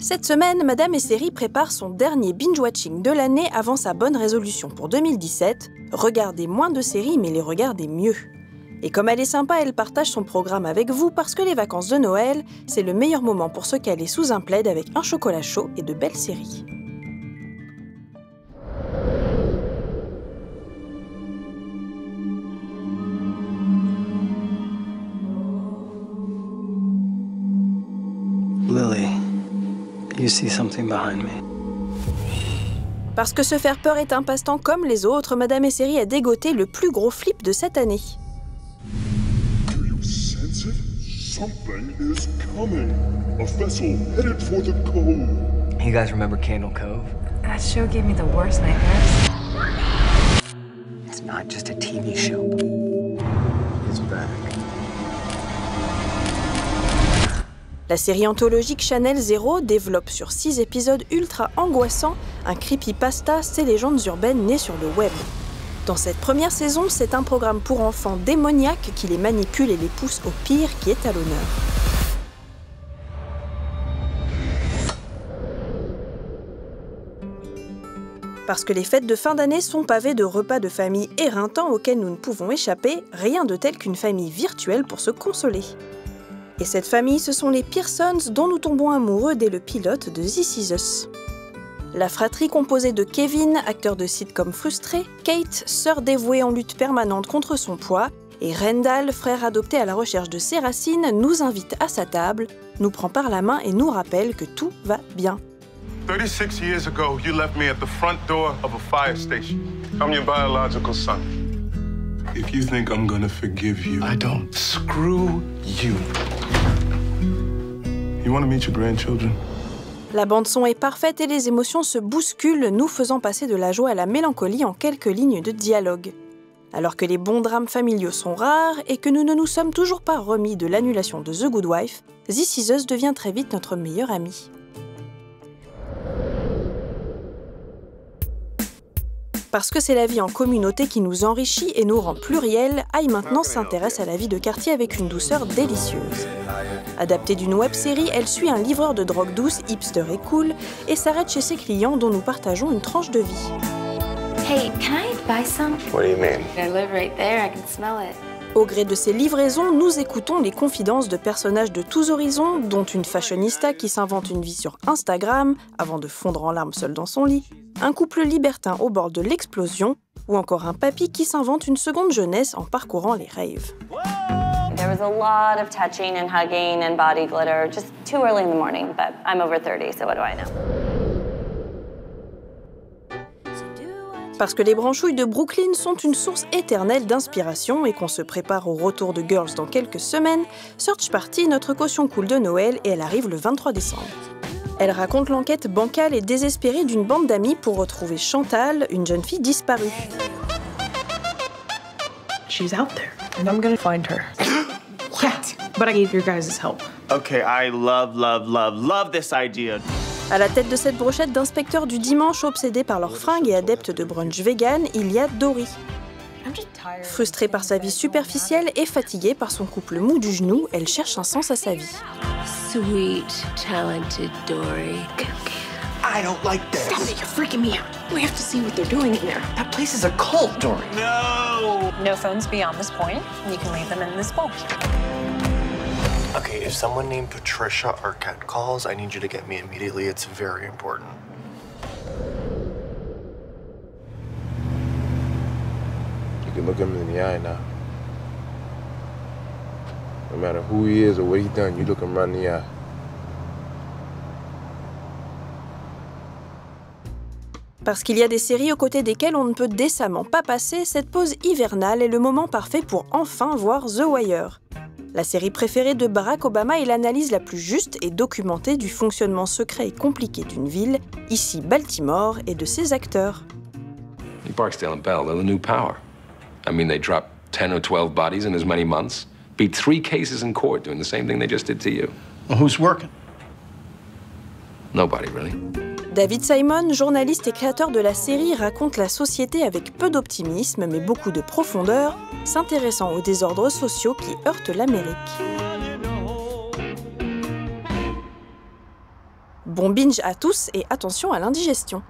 Cette semaine, Madame et Série prépare son dernier binge-watching de l'année avant sa bonne résolution pour 2017. Regardez moins de séries, mais les regardez mieux. Et comme elle est sympa, elle partage son programme avec vous parce que les vacances de Noël, c'est le meilleur moment pour se caler sous un plaid avec un chocolat chaud et de belles séries. Lily, you see something behind me. Parce que se faire peur est un passe-temps comme les autres, Madame et Série a dégoté le plus gros flip de cette année. Do you sense it? Something is coming. A vessel headed for the cove. You guys remember Candle Cove? That show gave me the worst nightmares. It's not just a TV show. It's back. La série anthologique Channel Zero développe sur 6 épisodes ultra angoissants un creepypasta, ces légendes urbaines nées sur le web. Dans cette première saison, c'est un programme pour enfants démoniaque qui les manipule et les pousse au pire qui est à l'honneur. Parce que les fêtes de fin d'année sont pavées de repas de famille éreintants auxquels nous ne pouvons échapper, rien de tel qu'une famille virtuelle pour se consoler. Et cette famille, ce sont les Pearsons dont nous tombons amoureux dès le pilote de This Is Us. La fratrie composée de Kevin, acteur de sitcom frustré, Kate, sœur dévouée en lutte permanente contre son poids, et Randall, frère adopté à la recherche de ses racines, nous invite à sa table, nous prend par la main et nous rappelle que tout va bien. 36 years ago, you left me at the front door of a fire station. I'm your biological son. If you think I'm gonna forgive you, I don't. Screw you. You wanna meet your grandchildren? La bande-son est parfaite et les émotions se bousculent, nous faisant passer de la joie à la mélancolie en quelques lignes de dialogue. Alors que les bons drames familiaux sont rares et que nous ne nous sommes toujours pas remis de l'annulation de The Good Wife, This Is Us devient très vite notre meilleur ami. Parce que c'est la vie en communauté qui nous enrichit et nous rend pluriels, Aïe maintenant s'intéresse à la vie de quartier avec une douceur délicieuse. Adaptée d'une web-série, elle suit un livreur de drogue douce, hipster et cool, et s'arrête chez ses clients dont nous partageons une tranche de vie. Hey, can I buy some? What do you mean? I live right there, I can smell it. Au gré de ces livraisons, nous écoutons les confidences de personnages de tous horizons, dont une fashionista qui s'invente une vie sur Instagram, avant de fondre en larmes seul dans son lit, un couple libertin au bord de l'explosion, ou encore un papy qui s'invente une seconde jeunesse en parcourant les raves. There was a lot of touching and hugging and body glitter, just too early in the morning, but I'm over 30, so what do I know? Parce que les branchouilles de Brooklyn sont une source éternelle d'inspiration et qu'on se prépare au retour de Girls dans quelques semaines, Search Party est notre caution cool de Noël et elle arrive le 23 décembre. Elle raconte l'enquête bancale et désespérée d'une bande d'amis pour retrouver Chantal, une jeune fille disparue. She's out there, and I'm gonna find her. Yeah, but I need your guys' help. Okay, I love this idea. À la tête de cette brochette d'inspecteurs du dimanche obsédés par leurs fringues et adeptes de brunch vegan, il y a Dory. Frustrée par sa vie superficielle et fatiguée par son couple mou du genou, elle cherche un sens à sa vie. Sweet, talented Dory. I don't like this. Stop it, you're freaking me out. We have to see what they're doing in there. That place is a cult, Dory. No! No phones beyond this point. You can leave them in this bowl. Okay, if someone named Patricia Arquette calls, I need you to get me immediately. It's very important. You can look him in the eye now. No matter who he is or what he done, you look him right in the eye. Parce qu'il y a des séries aux côtés desquelles on ne peut décemment pas passer, cette pause hivernale est le moment parfait pour enfin voir The Wire. La série préférée de Barack Obama est l'analyse la plus juste et documentée du fonctionnement secret et compliqué d'une ville, ici Baltimore, et de ses acteurs. Barksdale and Bell, they're the new power. I mean, they dropped 10 or 12 bodies in as many months, beat 3 cases in court doing the same thing they just did to you. Well, who's working? Nobody, really. David Simon, journaliste et créateur de la série, raconte la société avec peu d'optimisme mais beaucoup de profondeur, s'intéressant aux désordres sociaux qui heurtent l'Amérique. Bon binge à tous et attention à l'indigestion.